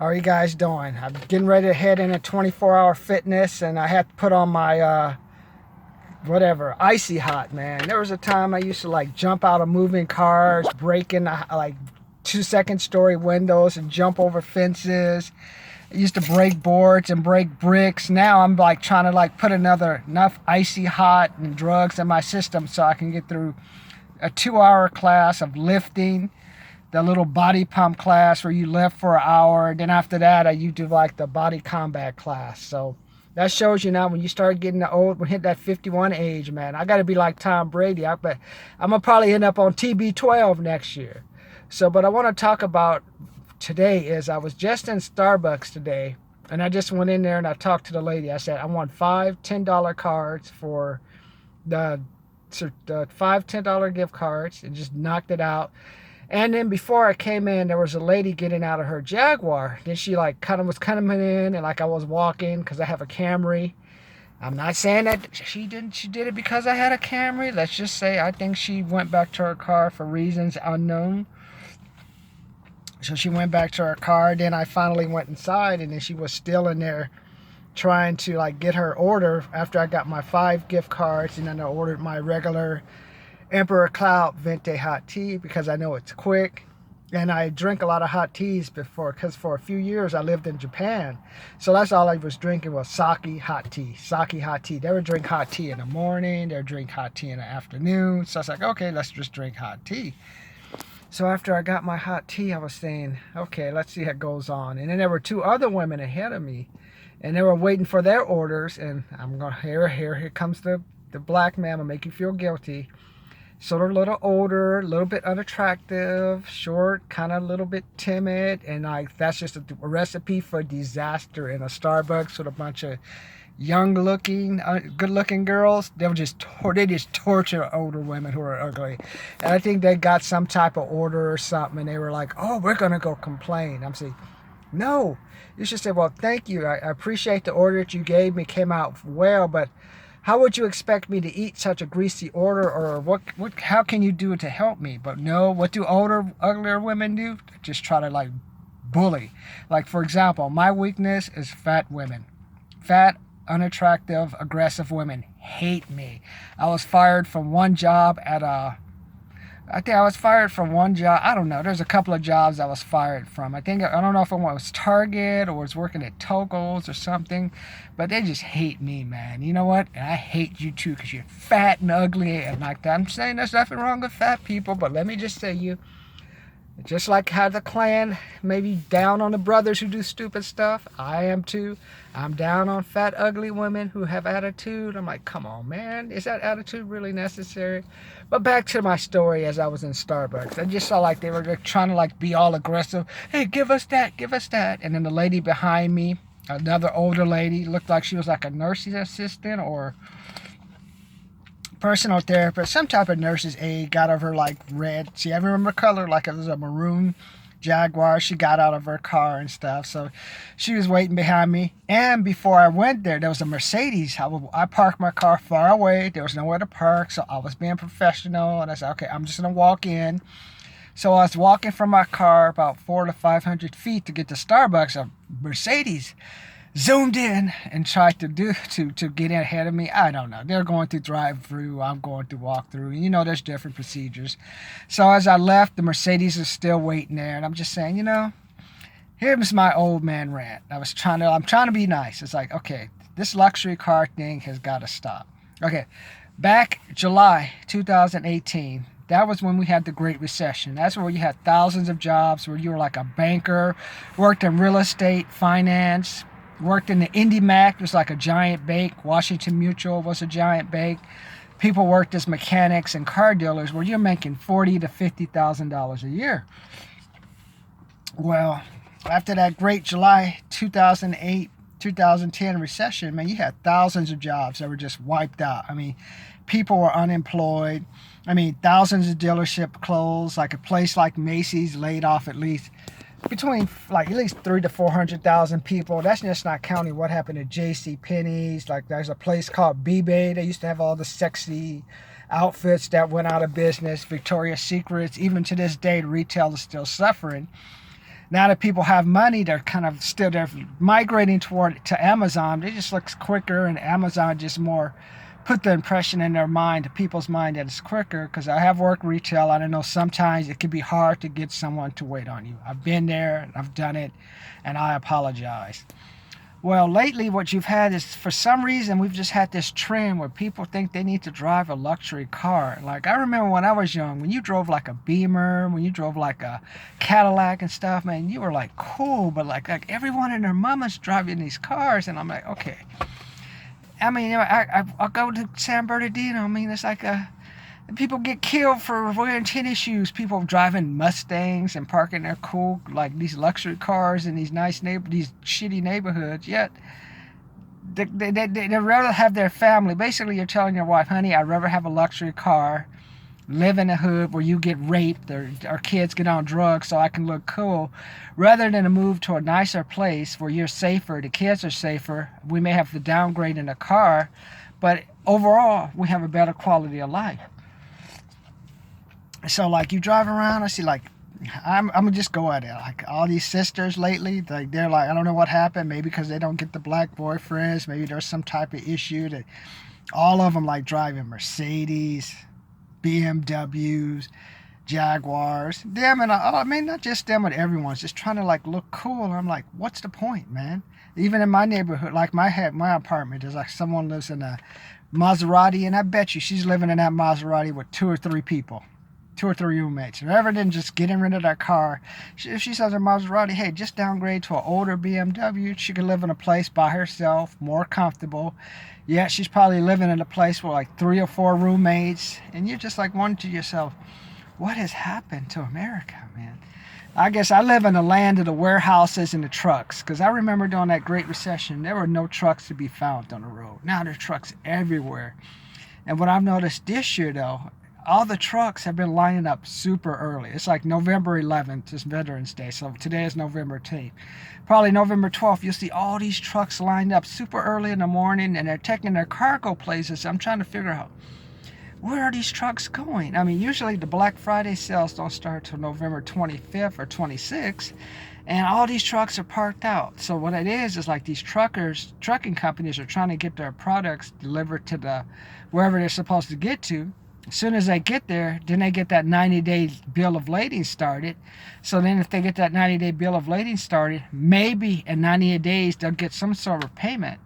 How are you guys doing? I'm getting ready to head into 24-hour fitness, and I have to put on my whatever, icy hot, man. There was a time I used to like jump out of moving cars, break in like 2-second story windows and jump over fences. I used to break boards and break bricks. Now I'm like trying to like put enough icy hot and drugs in my system so I can get through a 2-hour class of lifting, the little body pump class where you lift for an hour. Then after that, you do like the body combat class. So that shows you now when you start getting old, we hit that 51 age, man. I got to be like Tom Brady. But I'm going to probably end up on TB12 next year. So, but I want to talk about today is I was just in Starbucks today, and I just went in there and I talked to the lady. I said, I want 5 $10 cards for the 5 $10 gift cards, and just knocked it out. And then before I came in, there was a lady getting out of her Jaguar. Then she like was coming in, and like I was walking because I have a Camry. I'm not saying that she didn't. She did it because I had a Camry. Let's just say I think she went back to her car for reasons unknown. So she went back to her car. Then I finally went inside, and then she was still in there trying to like get her order after I got my 5 gift cards, and then I ordered my regular Emperor Cloud Venti hot tea because I know it's quick. And I drink a lot of hot teas before, because for a few years I lived in Japan. So that's all I was drinking was sake hot tea. Sake hot tea. They would drink hot tea in the morning. They would drink hot tea in the afternoon. So I was like, okay, let's just drink hot tea. So after I got my hot tea, I was saying, okay, let's see how it goes on. And then there were 2 other women ahead of me, and they were waiting for their orders. And I'm going, here comes the black man will make you feel guilty. Sort of a little older, a little bit unattractive, short, kind of a little bit timid, and like that's just a recipe for disaster in a Starbucks with a bunch of young-looking, good-looking girls. They just torture older women who are ugly, and I think they got some type of order or something, and they were like, "Oh, we're gonna go complain." I'm saying, no, you should say, "Well, thank you. I appreciate the order that you gave me. Came out well, but how would you expect me to eat such a greasy order, or how can you do it to help me?" But no, what do uglier women do? Just try to like bully. Like, for example, my weakness is fat women. Fat, unattractive, aggressive women hate me. I was fired from one job I think I was fired from one job. I don't know. There's a couple of jobs I was fired from. I don't know if it was Target or was working at Togo's or something, but they just hate me, man. You know what? And I hate you too because you're fat and ugly and like that. I'm saying there's nothing wrong with fat people, but let me just say just like how the Klan may be down on the brothers who do stupid stuff, I am too. I'm down on fat, ugly women who have attitude. I'm like, come on, man. Is that attitude really necessary? But back to my story as I was in Starbucks. I just saw like they were trying to like be all aggressive. Hey, give us that, give us that. And then the lady behind me, another older lady, looked like she was like a nursing assistant or personal therapist, some type of nurse's aide, got out of her like red. See, I remember color, like it was a maroon Jaguar. She got out of her car and stuff. So she was waiting behind me. And before I went there was a Mercedes. I parked my car far away. There was nowhere to park. So I was being professional. And I said, okay, I'm just going to walk in. So I was walking from my car about 400 to 500 feet to get to Starbucks. A Mercedes zoomed in and tried to get in ahead of me. I don't know. They're going through drive-through. I'm going through walk-through. You know, there's different procedures. So as I left, the Mercedes is still waiting there, and I'm just saying, here's my old man rant. I'm trying to be nice. It's like, okay, this luxury car thing has got to stop. Okay, back July 2018. That was when we had the Great Recession. That's where you had thousands of jobs, where you were like a banker, worked in real estate, finance, worked in the IndyMac, it was like a giant bank. Washington Mutual was a giant bank. People worked as mechanics and car dealers where you're making $40,000 to $50,000 a year. Well, after that great July 2008, 2010 recession, man, you had thousands of jobs that were just wiped out. I mean, people were unemployed. I mean, thousands of dealerships closed. Like a place like Macy's laid off at least between like at least 300,000 to 400,000 people. That's just not counting what happened to J.C. Penney's. Like there's a place called B-Bay. They used to have all the sexy outfits that went out of business. Victoria's Secrets. Even to this day, retail is still suffering. Now that people have money, they're kind of still they're migrating toward to Amazon. It just looks quicker, and Amazon just more put the impression in their mind, people's mind, that it's quicker. Because I have worked retail, I don't know, sometimes it can be hard to get someone to wait on you. I've been there, I've done it, and I apologize. Well, lately what you've had is, for some reason, we've just had this trend where people think they need to drive a luxury car. Like, I remember when I was young, when you drove like a Beamer, when you drove like a Cadillac and stuff, man, you were like cool, but like everyone and their mama's driving these cars, and I'm like, okay. I mean, I'll go to San Bernardino. I mean, it's like people get killed for wearing tennis shoes. People driving Mustangs and parking their cool, like these luxury cars in these these shitty neighborhoods. Yet they'd rather have their family. Basically, you're telling your wife, honey, I'd rather have a luxury car, live in a hood where you get raped or our kids get on drugs so I can look cool, rather than to move to a nicer place where you're safer, the kids are safer. We may have to downgrade in a car, but overall, we have a better quality of life. So like you drive around, I see like, I'm gonna just go at it. Like all these sisters lately, like they're like, I don't know what happened. Maybe because they don't get the black boyfriends. Maybe there's some type of issue that all of them like driving Mercedes, BMWs, Jaguars. Them and I mean, not just them, but everyone's just trying to like look cool. And I'm like, what's the point, man? Even in my neighborhood, like my apartment, there's like someone lives in a Maserati, and I bet you she's living in that Maserati with 2 or 3 people. 2 or 3 roommates. Rather than just getting rid of that car, if she says her Maserati, hey, just downgrade to an older BMW. She could live in a place by herself, more comfortable. Yeah, she's probably living in a place with like 3 or 4 roommates, and you're just like wondering to yourself, what has happened to America, man? I guess I live in the land of the warehouses and the trucks, because I remember during that Great Recession, there were no trucks to be found on the road. Now there's trucks everywhere. And what I've noticed this year, though, all the trucks have been lining up super early. It's like November 11th is Veterans Day, so today is November 10th. Probably November 12th, you'll see all these trucks lined up super early in the morning, and they're taking their cargo places. I'm trying to figure out, where are these trucks going? I mean, usually the Black Friday sales don't start till November 25th or 26th, and all these trucks are parked out. So what it is like these trucking companies are trying to get their products delivered to wherever they're supposed to get to. As soon as they get there, then they get that 90-day bill of lading started. So then if they get that 90-day bill of lading started, maybe in 98 days they'll get some sort of payment.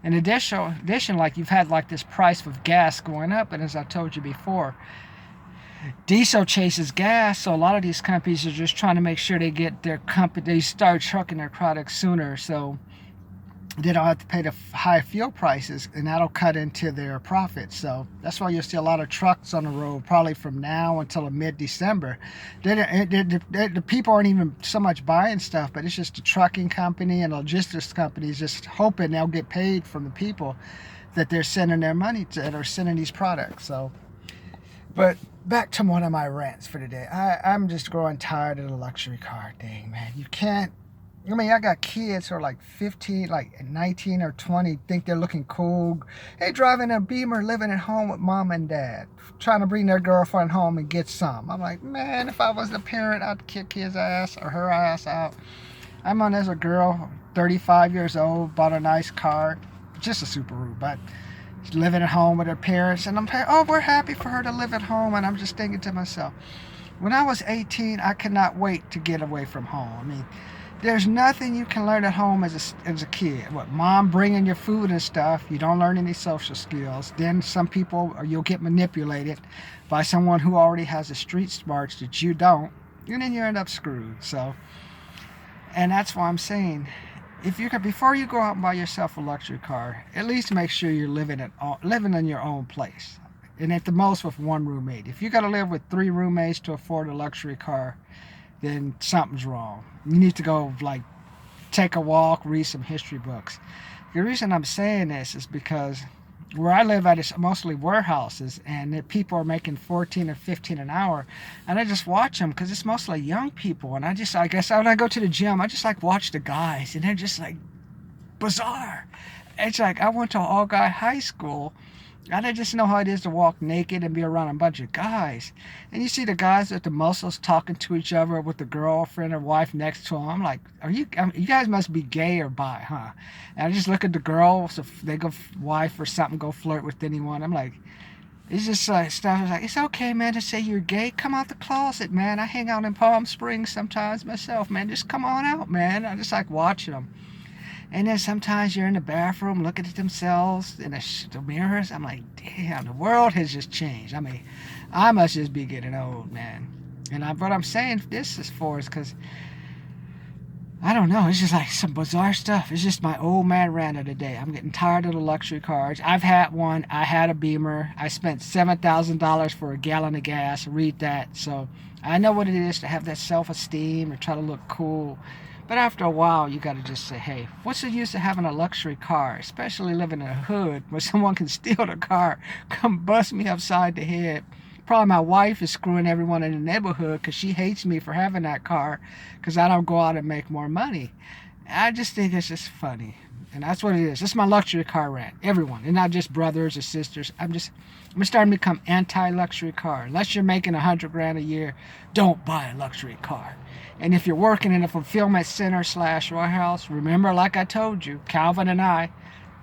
In addition, like you've had like this price of gas going up, and as I told you before, diesel chases gas, so a lot of these companies are just trying to make sure they start trucking their products sooner, so they don't have to pay the high fuel prices, and that'll cut into their profits. So that's why you'll see a lot of trucks on the road probably from now until mid-December. The people aren't even so much buying stuff, but it's just the trucking company and logistics companies just hoping they'll get paid from the people that they're sending their money to, that are sending these products. So, but back to one of my rants for today. I'm just growing tired of the luxury car thing, man. You can't, I mean, I got kids who are like 15, like 19 or 20, think they're looking cool. They driving a Beamer, living at home with mom and dad, trying to bring their girlfriend home and get some. I'm like, man, if I was the parent, I'd kick his ass or her ass out. I'm on as a girl, 35 years old, bought a nice car, just a Subaru, but she's living at home with her parents, and we're happy for her to live at home. And I'm just thinking to myself, when I was 18, I could not wait to get away from home. I mean, there's nothing you can learn at home as a kid. What, mom bringing your food and stuff, you don't learn any social skills. Then some people, or you'll get manipulated by someone who already has the street smarts that you don't, and then you end up screwed. So, and that's why I'm saying, if you could, before you go out and buy yourself a luxury car, at least make sure you're living in your own place, and at the most with 1 roommate. If you got to live with 3 roommates to afford a luxury car, then something's wrong. You need to go, like, take a walk, read some history books. The reason I'm saying this is because where I live at is mostly warehouses, and the people are making 14 or 15 an hour, and I just watch them because it's mostly young people. And I guess when I go to the gym, I just like watch the guys, and they're just like bizarre. It's like I went to an all-guy high school, I just know how it is to walk naked and be around a bunch of guys. And you see the guys with the muscles talking to each other with the girlfriend or wife next to them. I'm like, you guys must be gay or bi, huh? And I just look at the girl, so if they go wife or something, go flirt with anyone. I'm like, it's just like stuff. It's like, it's okay, man, to say you're gay. Come out the closet, man. I hang out in Palm Springs sometimes myself, man. Just come on out, man. I just like watching them. And then sometimes you're in the bathroom looking at themselves in the mirrors. I'm like, damn, the world has just changed. I mean, I must just be getting old, man. And what I'm saying this is for is because, I don't know, it's just like some bizarre stuff. It's just my old man rant of the day. I'm getting tired of the luxury cars. I've had one. I had a Beamer. I spent $7,000 for a gallon of gas. Read that. So I know what it is to have that self-esteem and try to look cool. But after a while, you got to just say, hey, what's the use of having a luxury car, especially living in a hood where someone can steal the car, come bust me upside the head. Probably my wife is screwing everyone in the neighborhood because she hates me for having that car because I don't go out and make more money. I just think it's just funny. And that's what it is. This is my luxury car rant. Everyone, and not just brothers or sisters. I'm starting to become anti-luxury car. Unless you're making $100,000 a year, don't buy a luxury car. And if you're working in a fulfillment center / warehouse, remember, like I told you, Calvin and I,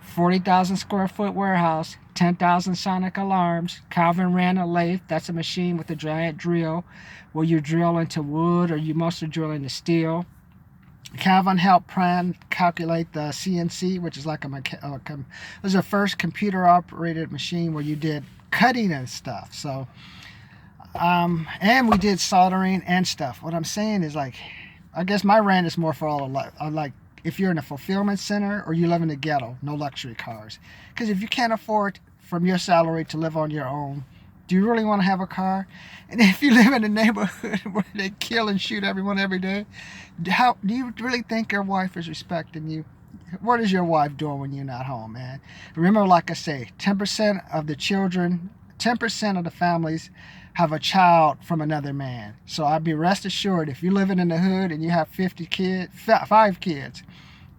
40,000 square foot warehouse, 10,000 sonic alarms. Calvin ran a lathe. That's a machine with a giant drill where you drill into wood or you mostly drill into steel. Calvin helped calculate the CNC, which is like it was the first computer operated machine where you did cutting and stuff. So, and we did soldering and stuff. What I'm saying is, like, I guess my rant is more for all of like, if you're in a fulfillment center or you live in the ghetto, no luxury cars. Because if you can't afford from your salary to live on your own, do you really want to have a car? And if you live in a neighborhood where they kill and shoot everyone every day, how do you really think your wife is respecting you? What is your wife doing when you're not home, man? Remember, like I say, 10% of the children, 10% of the families have a child from another man. So I'd be rest assured, if you're living in the hood and you have 5 kids,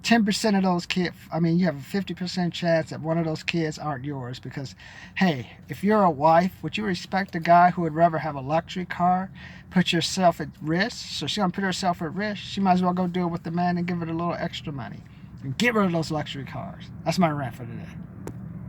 10% of those kids, you have a 50% chance that one of those kids aren't yours. Because, hey, if you're a wife, would you respect a guy who would rather have a luxury car, put yourself at risk? So she's going to put herself at risk. She might as well go do it with the man and give it a little extra money. And get rid of those luxury cars. That's my rant for today.